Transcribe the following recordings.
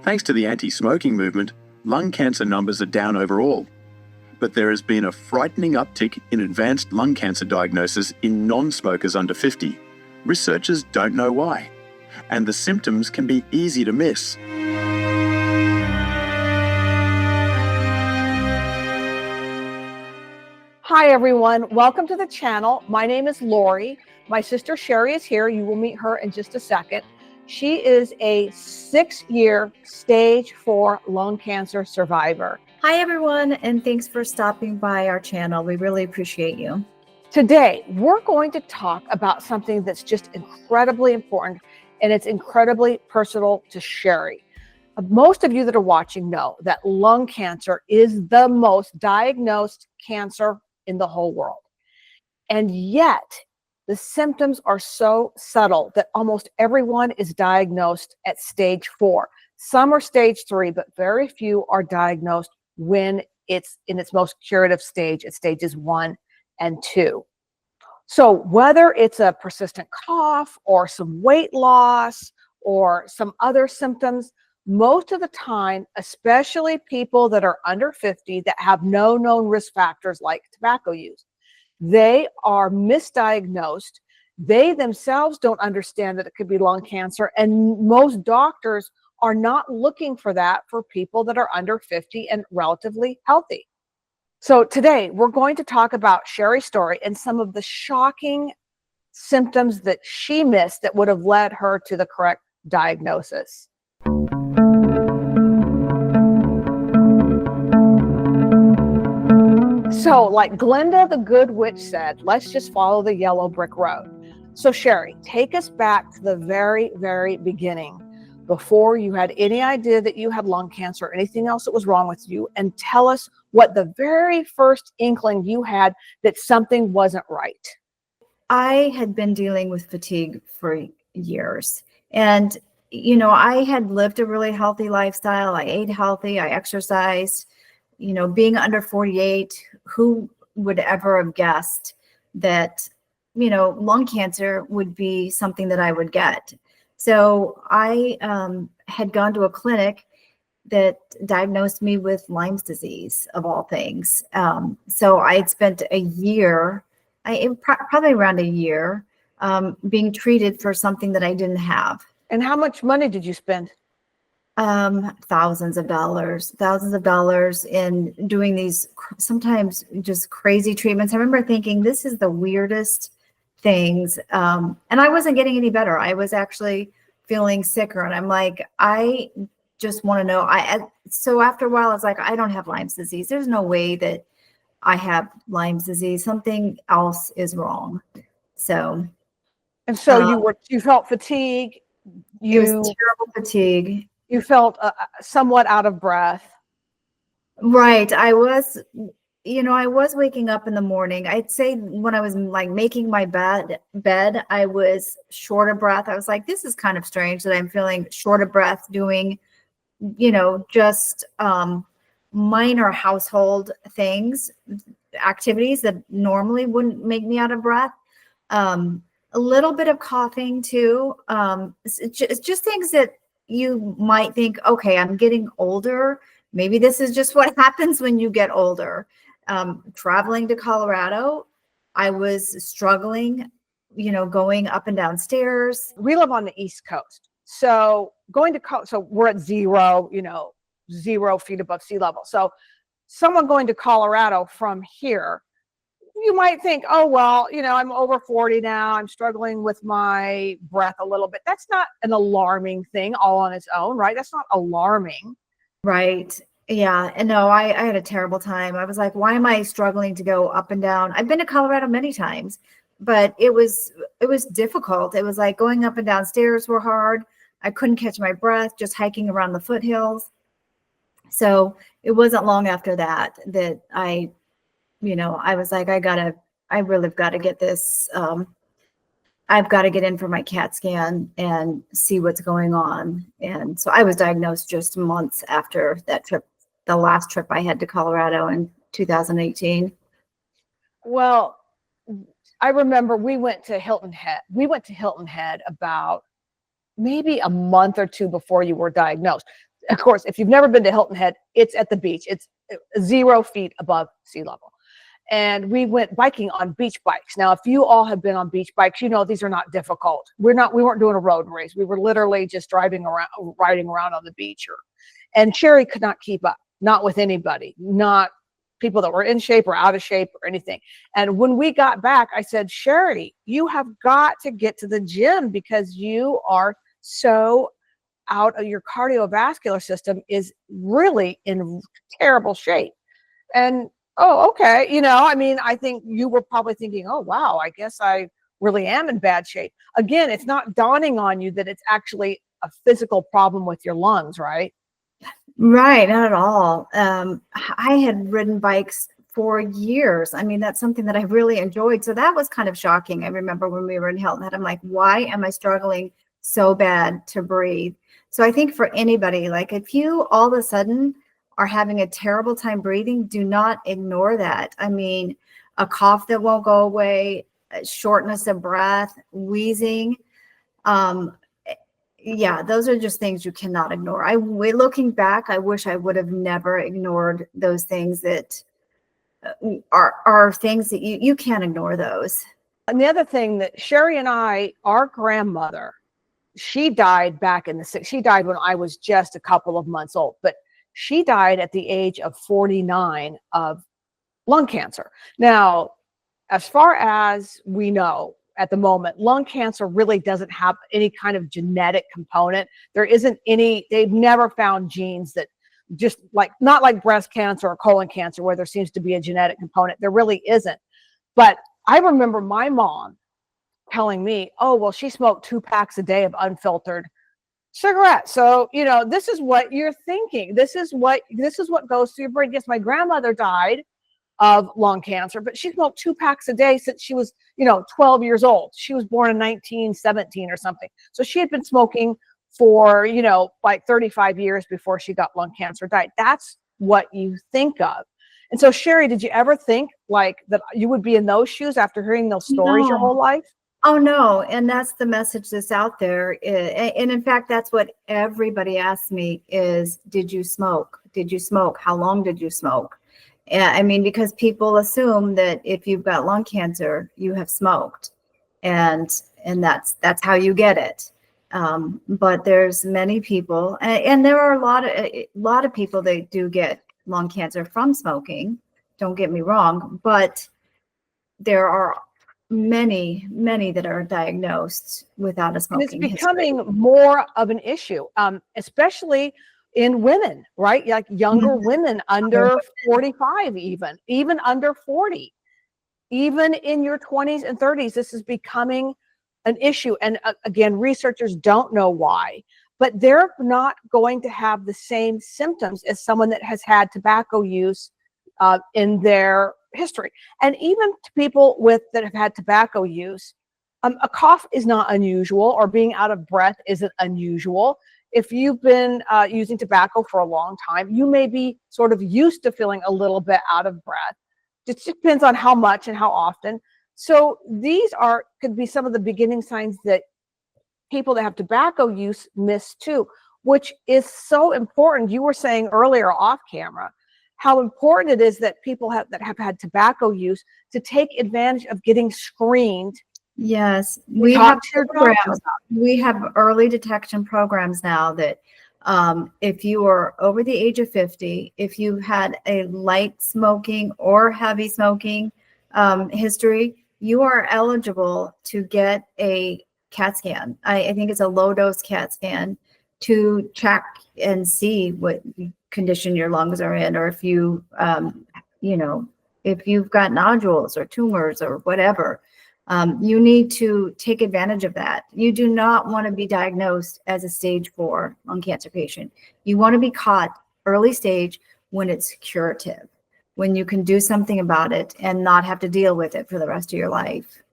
Thanks to the anti-smoking movement, lung cancer numbers are down overall. But there has been a frightening uptick in advanced lung cancer diagnosis in non-smokers under 50. Researchers don't know why, and the symptoms can be easy to miss. Hi everyone, welcome to the channel. My name is Lori. My sister Sherry is here. You will meet her in just a second. She is a 6-year stage 4 lung cancer survivor. Hi everyone, and thanks for stopping by our channel. We really appreciate you. Today, we're going to talk about something that's just incredibly important, and it's incredibly personal to Sherry. Most of you that are watching know that lung cancer is the most diagnosed cancer in the whole world. And yet, the symptoms are so subtle that almost everyone is diagnosed at stage 4. Some are stage 3, but very few are diagnosed when it's in its most curative stage at stages 1 and 2. So whether it's a persistent cough or some weight loss or some other symptoms, most of the time, especially people that are under 50 that have no known risk factors like tobacco use, they are misdiagnosed. They themselves don't understand that it could be lung cancer, and most doctors are not looking for that for people that are under 50 and relatively healthy. So today we're going to talk about Sherry's story and some of the shocking symptoms that she missed that would have led her to the correct diagnosis. So like Glinda the Good Witch said, let's just follow the yellow brick road. So Sherry, take us back to the very, very beginning, before you had any idea that you had lung cancer or anything else that was wrong with you, and tell us what the very first inkling you had that something wasn't right. I had been dealing with fatigue for years. And, I had lived a really healthy lifestyle. I ate healthy, I exercised. Being under 48, who would ever have guessed that, lung cancer would be something that I would get? So I had gone to a clinic that diagnosed me with Lyme's disease, of all things. So I had spent a year, probably around a year, being treated for something that I didn't have. And how much money did you spend? Thousands of dollars in doing these sometimes just crazy treatments. I remember thinking, this is the weirdest things. And I wasn't getting any better. I was actually feeling sicker. And I'm like, I just want to know. So after a while, I was like, I don't have Lyme's disease. There's no way that I have Lyme's disease. Something else is wrong. So. And so you felt fatigue. It was terrible fatigue. You felt somewhat out of breath. Right. I was waking up in the morning. I'd say when I was like making my bed, I was short of breath. I was like, this is kind of strange that I'm feeling short of breath doing, just minor household things, activities that normally wouldn't make me out of breath. A little bit of coughing too. It's just things that you might think, okay, I'm getting older. Maybe this is just what happens when you get older. Traveling to Colorado, I was struggling, going up and down stairs. We live on the East Coast. So so we're at 0 feet above sea level. So someone going to Colorado from here, you might think, oh, well, I'm over 40 now. I'm struggling with my breath a little bit. That's not an alarming thing all on its own, right? That's not alarming. Right. Yeah. And no, I had a terrible time. I was like, why am I struggling to go up and down? I've been to Colorado many times, but it was difficult. It was like going up and down stairs were hard. I couldn't catch my breath just hiking around the foothills. So it wasn't long after that I was like, I really got to get this. I've got to get in for my CAT scan and see what's going on. And so I was diagnosed just months after that trip, the last trip I had to Colorado in 2018. Well, I remember we went to Hilton Head. We went to Hilton Head about maybe a month or two before you were diagnosed. of course, if you've never been to Hilton Head, it's at the beach. It's 0 feet above sea level. And we went biking on beach bikes. Now, if you all have been on beach bikes, you know these are not difficult. We weren't doing a road race. We were literally just riding around on the beach. And Sherry could not keep up, not with anybody, not people that were in shape or out of shape or anything. And when we got back, I said, Sherry, you have got to get to the gym because you are so out of your cardiovascular system is really in terrible shape. And oh, okay. I mean, I think you were probably thinking, oh, wow, I guess I really am in bad shape. Again, it's not dawning on you that it's actually a physical problem with your lungs, right? Right, not at all. I had ridden bikes for years. I mean, that's something that I really enjoyed. So that was kind of shocking. I remember when we were in Hilton Head, I'm like, why am I struggling so bad to breathe? So I think for anybody, like if you all of a sudden are having a terrible time breathing, do not ignore that. I mean, a cough that won't go away, shortness of breath, wheezing. Yeah, those are just things you cannot ignore. Looking back, I wish I would have never ignored those things that are things that you can't ignore those. And the other thing that Sherry and our grandmother, she died she died when I was just a couple of months old, but she died at the age of 49 of lung cancer. Now, as far as we know at the moment, lung cancer really doesn't have any kind of genetic component. There isn't any, they've never found genes that just not like breast cancer or colon cancer where there seems to be a genetic component. There really isn't. But I remember my mom telling me, oh, well, she smoked 2 packs a day of unfiltered cigarettes. So, this is what you're thinking. This is what goes through your brain. Yes, my grandmother died of lung cancer, but she smoked 2 packs a day since she was, 12 years old. She was born in 1917 or something. So she had been smoking for, 35 years before she got lung cancer, died. That's what you think of. And so, Sherry, did you ever think that you would be in those shoes after hearing those stories your whole life? Oh, no. And that's the message that's out there. And in fact, that's what everybody asks me is, did you smoke? Did you smoke? How long did you smoke? I mean, because people assume that if you've got lung cancer, you have smoked, and that's how you get it. But there's many people, and there are a lot of people that do get lung cancer from smoking. Don't get me wrong, but there are many that are diagnosed without a smoking history. It's becoming more of an issue, especially in women, right? Like younger women under 45, even under 40, even in your 20s and 30s, this is becoming an issue. And again, researchers don't know why, but they're not going to have the same symptoms as someone that has had tobacco use in their history. And even to people that have had tobacco use, a cough is not unusual, or being out of breath isn't unusual. If you've been using tobacco for a long time, you may be sort of used to feeling a little bit out of breath. It just depends on how much and how often. So these could be some of the beginning signs that people that have tobacco use miss too, which is so important. You were saying earlier off camera how important it is that people that have had tobacco use to take advantage of getting screened. Yes, we have programs. We have early detection programs now that if you are over the age of 50, if you had a light smoking or heavy smoking history, you are eligible to get a CAT scan. I think it's a low dose CAT scan to check and see what condition your lungs are in, or if you, if you've got nodules or tumors or whatever. You need to take advantage of that. You do not want to be diagnosed as a stage 4 lung cancer patient. You want to be caught early stage when it's curative, when you can do something about it and not have to deal with it for the rest of your life.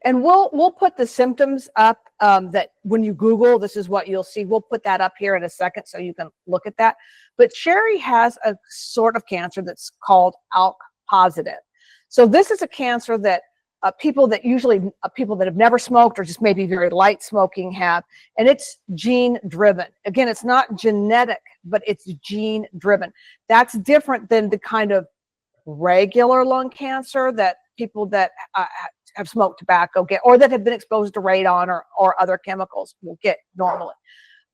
And we'll put the symptoms up that when you Google, this is what you'll see. We'll put that up here in a second so you can look at that. But Sherry has a sort of cancer that's called ALK positive. So this is a cancer that people that people that have never smoked or just maybe very light smoking have, and it's gene driven. Again, it's not genetic, but it's gene driven. That's different than the kind of regular lung cancer that people that have smoked tobacco get, or that have been exposed to radon or other chemicals will get normally.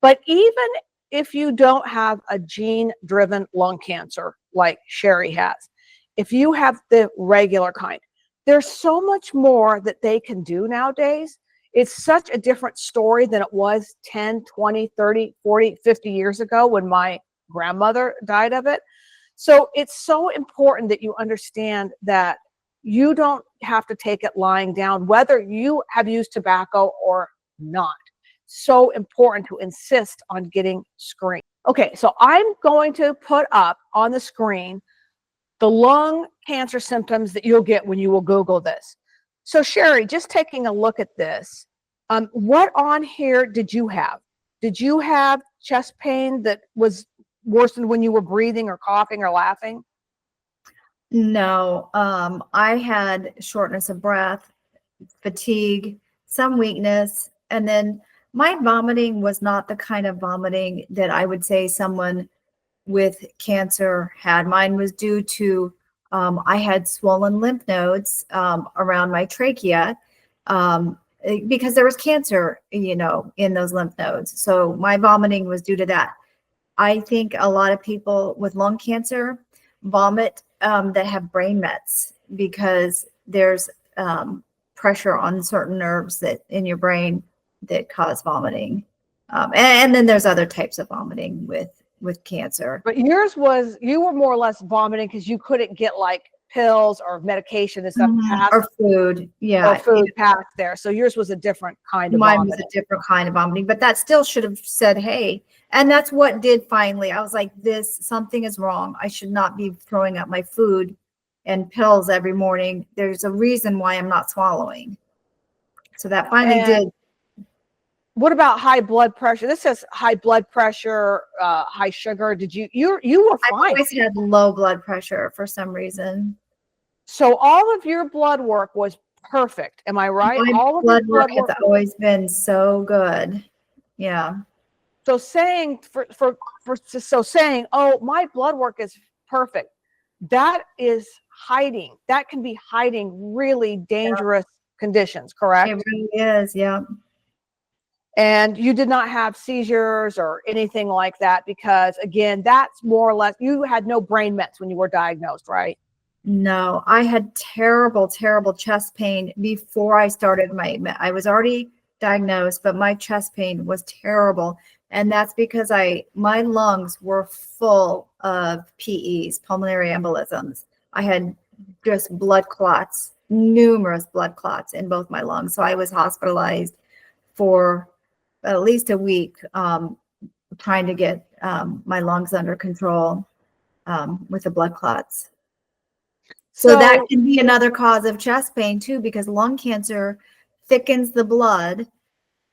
But even if you don't have a gene-driven lung cancer like Sherry has, if you have the regular kind, there's so much more that they can do nowadays. It's such a different story than it was 10, 20, 30, 40, 50 years ago when my grandmother died of it. So it's so important that you understand that you don't have to take it lying down, whether you have used tobacco or not. So important to insist on getting screened. Okay, so I'm going to put up on the screen the lung cancer symptoms that you'll get when you will Google this. So Sherry, just taking a look at this, what on here did you have? Did you have chest pain that was worse than when you were breathing or coughing or laughing? No, I had shortness of breath, fatigue, some weakness, and then my vomiting was not the kind of vomiting that I would say someone with cancer had. Mine was due to I had swollen lymph nodes around my trachea because there was cancer, in those lymph nodes. So my vomiting was due to that. I think a lot of people with lung cancer vomit that have brain mets because there's pressure on certain nerves that in your brain that cause vomiting. And then there's other types of vomiting with cancer. But yours was, you were more or less vomiting because you couldn't get like pills or medication and stuff past, or food. Yeah. Or food past there. So yours was a different kind of Mine vomiting. was a different kind of vomiting, but that still should have said, hey, and that's what did finally. I was like, something is wrong. I should not be throwing up my food and pills every morning. There's a reason why I'm not swallowing. So that finally did. What about high blood pressure? This says high blood pressure, high sugar. Did you were fine. I always had low blood pressure for some reason. So all of your blood work was perfect. Am I right? All of blood work has always been so good. Yeah. So saying saying, oh, my blood work is perfect, that is hiding. That can be hiding really dangerous conditions, correct? It really is, yeah. And you did not have seizures or anything like that because, again, that's more or less, you had no brain mets when you were diagnosed, right? No, I had terrible, terrible chest pain before I started I was already diagnosed, but my chest pain was terrible. And that's because my lungs were full of PEs, pulmonary embolisms. I had just blood clots, numerous blood clots in both my lungs. So I was hospitalized for at least a week trying to get my lungs under control with the blood clots. So that can be another cause of chest pain too, because lung cancer thickens the blood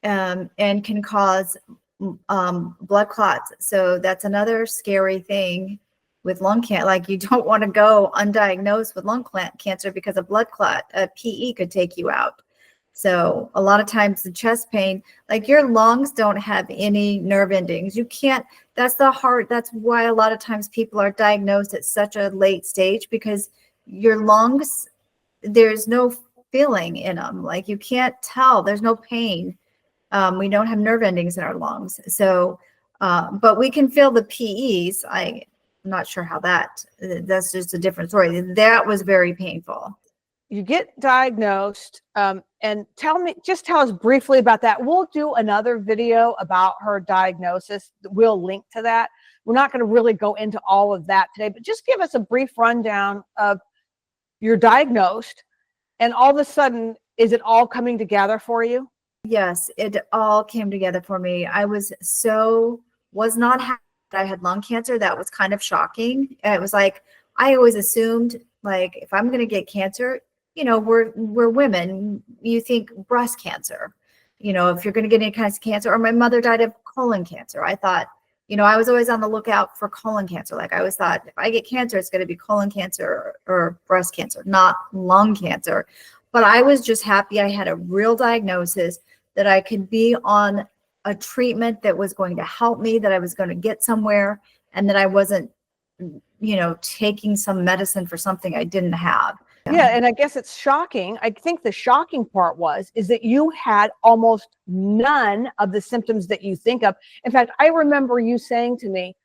and can cause blood clots. So that's another scary thing with lung cancer. Like you don't want to go undiagnosed with lung cancer because a blood clot, a PE could take you out. So a lot of times the chest pain, like your lungs don't have any nerve endings. You can't, that's the heart. That's why a lot of times people are diagnosed at such a late stage because your lungs, there's no feeling in them. Like you can't tell, there's no pain. We don't have nerve endings in our lungs. So, but we can feel the PEs. I'm not sure how that's just a different story. That was very painful. You get diagnosed, and tell us briefly about that. We'll do another video about her diagnosis. We'll link to that. We're not going to really go into all of that today, but just give us a brief rundown of you're diagnosed, and all of a sudden, is it all coming together for you? Yes, it all came together for me. I was not happy that I had lung cancer. That was kind of shocking. It was like, I always assumed, like, if I'm going to get cancer, we're women, you think breast cancer, if you're going to get any kind of cancer, or my mother died of colon cancer. I thought, I was always on the lookout for colon cancer. Like I always thought if I get cancer, it's going to be colon cancer or breast cancer, not lung cancer. But I was just happy I had a real diagnosis, that I could be on a treatment that was going to help me, that I was going to get somewhere, and that I wasn't, taking some medicine for something I didn't have. Yeah, and I guess it's shocking. I think the shocking part is that you had almost none of the symptoms that you think of. In fact, I remember you saying to me,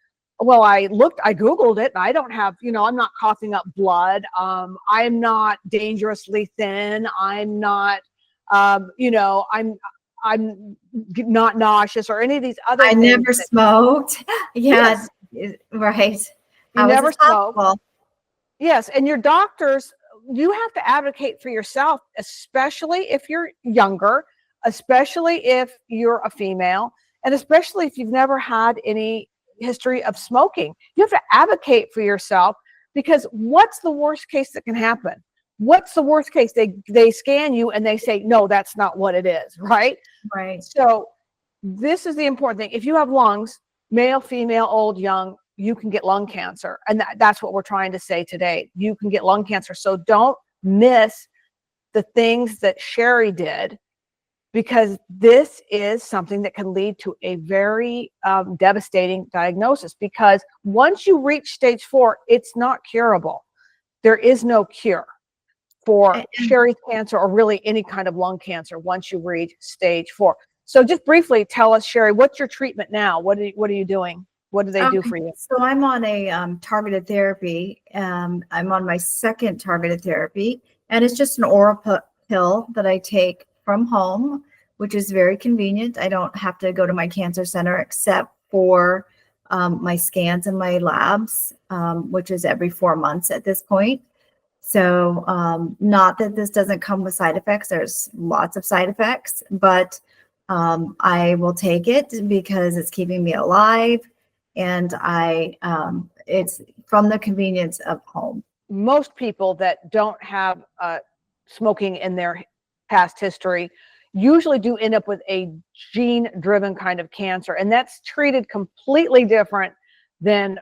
well, I Googled it, and I don't have, I'm not coughing up blood. I'm not dangerously thin. I'm not, I'm not nauseous or any of these other I things. never smoked. Yeah, Yes. right. You How is never this smoked. possible? Yes, and your doctors, you have to advocate for yourself, especially if you're younger, especially if you're a female, and especially if you've never had any history of smoking. You have to advocate for yourself, because what's the worst case that can happen? What's the worst case? They scan you and they say, no, that's not what it is, right? Right. So this is the important thing. If you have lungs, male, female, old, young, you can get lung cancer. And that's what we're trying to say today. You can get lung cancer. So don't miss the things that Sherry did, because this is something that can lead to a very devastating diagnosis. Because once you reach stage 4, it's not curable. There is no cure for Sherry's cancer, or really any kind of lung cancer, once you reach stage 4. So just briefly tell us, Sherry, what's your treatment now? What are you doing? What do they do for you? So I'm on a targeted therapy. I'm on my second targeted therapy, and it's just an oral pill that I take from home, which is very convenient. I don't have to go to my cancer center except for my scans and my labs, which is every 4 months at this point. So not that this doesn't come with side effects. There's lots of side effects, but I will take it because it's keeping me alive. And it's from the convenience of home. Most people that don't have smoking in their past history usually do end up with a gene-driven kind of cancer, and that's treated completely different than,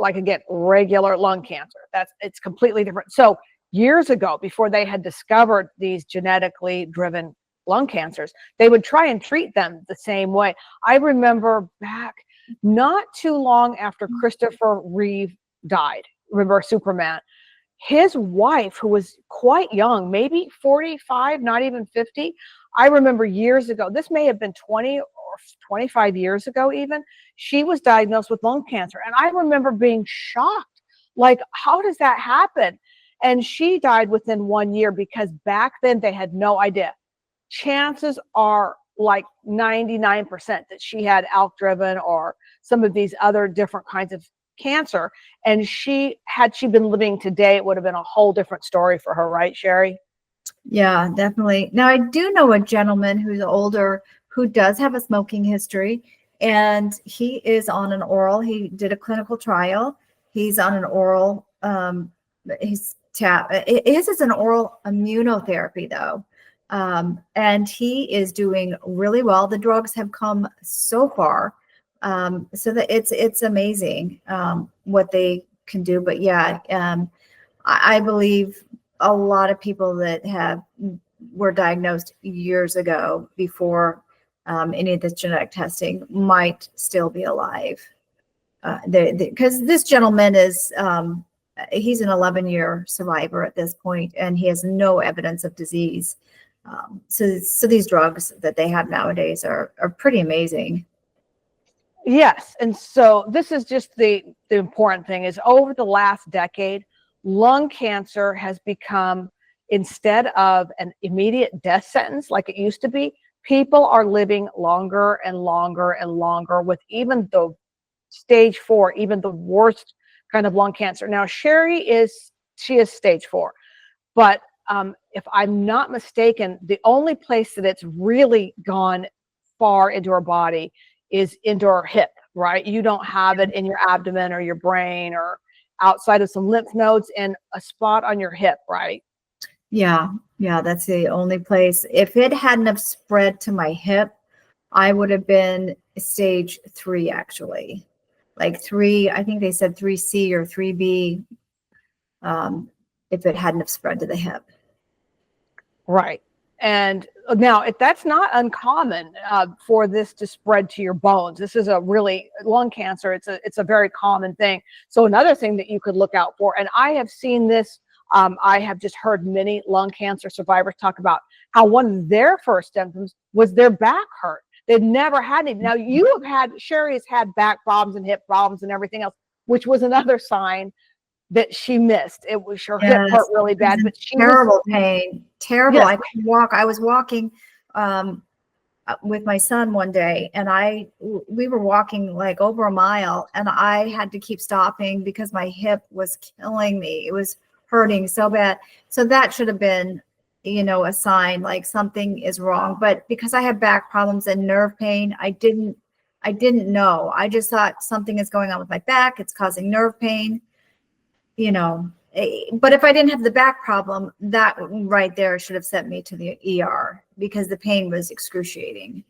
again, regular lung cancer. It's completely different. So years ago, before they had discovered these genetically driven lung cancers, they would try and treat them the same way. I remember back not too long after Christopher Reeve died, remember Superman, his wife, who was quite young, maybe 45, not even 50, I remember years ago, this may have been 20 or 25 years ago even, she was diagnosed with lung cancer. And I remember being shocked, like, how does that happen? And she died within 1 year, because back then they had no idea. Chances are like 99% that she had ALK-driven or some of these other different kinds of cancer. And had she been living today, it would have been a whole different story for her, right, Sherry? Yeah, definitely. Now, I do know a gentleman who's older who does have a smoking history, and he is on an oral. He did a clinical trial. He's on an oral. His his is an oral immunotherapy, though. And he is doing really well. The drugs have come so far, so that it's amazing what they can do. But yeah, I believe a lot of people that were diagnosed years ago before any of this genetic testing might still be alive. Because this gentleman is he's an 11-year survivor at this point, and he has no evidence of disease. So these drugs that they have nowadays are pretty amazing. Yes. And so this is just the important thing is, over the last decade, lung cancer has become, instead of an immediate death sentence like it used to be, people are living longer and longer and longer with even the stage 4, even the worst kind of lung cancer. Now, Sherry is stage 4, but if I'm not mistaken, the only place that it's really gone far into her body is into her hip, right? You don't have it in your abdomen or your brain or outside of some lymph nodes, and a spot on your hip, right? Yeah, that's the only place. If it hadn't have spread to my hip, I would have been stage 3, actually. Like 3, I think they said 3C or 3B, if it hadn't have spread to the hip. Right. And now, if that's not uncommon for this to spread to your bones. This is a really lung cancer. It's a very common thing. So another thing that you could look out for, and I have seen this. I have just heard many lung cancer survivors talk about how one of their first symptoms was their back hurt. They'd never had any. Now Sherry has had back problems and hip problems and everything else, which was another sign that she missed. It was her hip hurt really bad, but she terrible pain, terrible. Yes. I couldn't walk. I was walking with my son one day, and we were walking like over a mile, and I had to keep stopping because my hip was killing me. It was hurting so bad. So that should have been, a sign like something is wrong. But because I have back problems and nerve pain, I didn't know. I just thought something is going on with my back. It's causing nerve pain. But if I didn't have the back problem, that right there should have sent me to the ER because the pain was excruciating.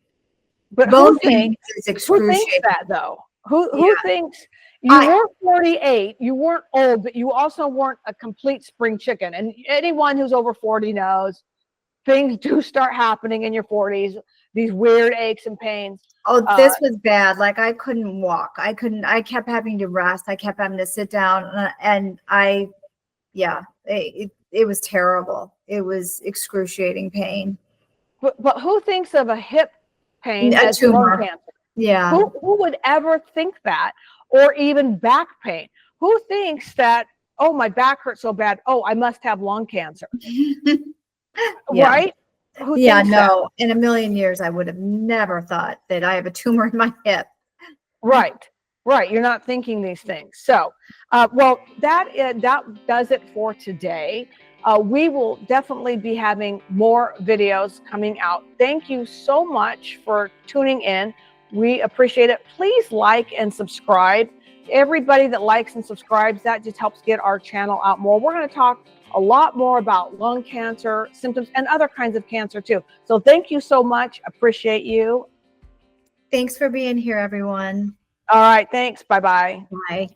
But Both who pains thinks, is excruciating. who thinks that though? Who thinks you weren't 48, you weren't old, but you also weren't a complete spring chicken? And anyone who's over 40 knows things do start happening in your 40s, these weird aches and pains. Oh, this was bad. Like I couldn't walk. I kept having to rest. I kept having to sit down, and it was terrible. It was excruciating pain. But who thinks of a hip pain A as tumor. lung cancer? Yeah. Who would ever think that? Or even back pain? Who thinks that, oh, my back hurts so bad, oh, I must have lung cancer? Yeah. Right? Who Yeah, thinks no. In a million years, I would have never thought that I have a tumor in my hip. Right. You're not thinking these things. So, well, that does it for today. We will definitely be having more videos coming out. Thank you so much for tuning in. We appreciate it. Please like and subscribe. Everybody that likes and subscribes, that just helps get our channel out more. We're going to talk a lot more about lung cancer symptoms and other kinds of cancer too. So thank you so much. Appreciate you. Thanks for being here, everyone. All right. Thanks. Bye-bye. Bye.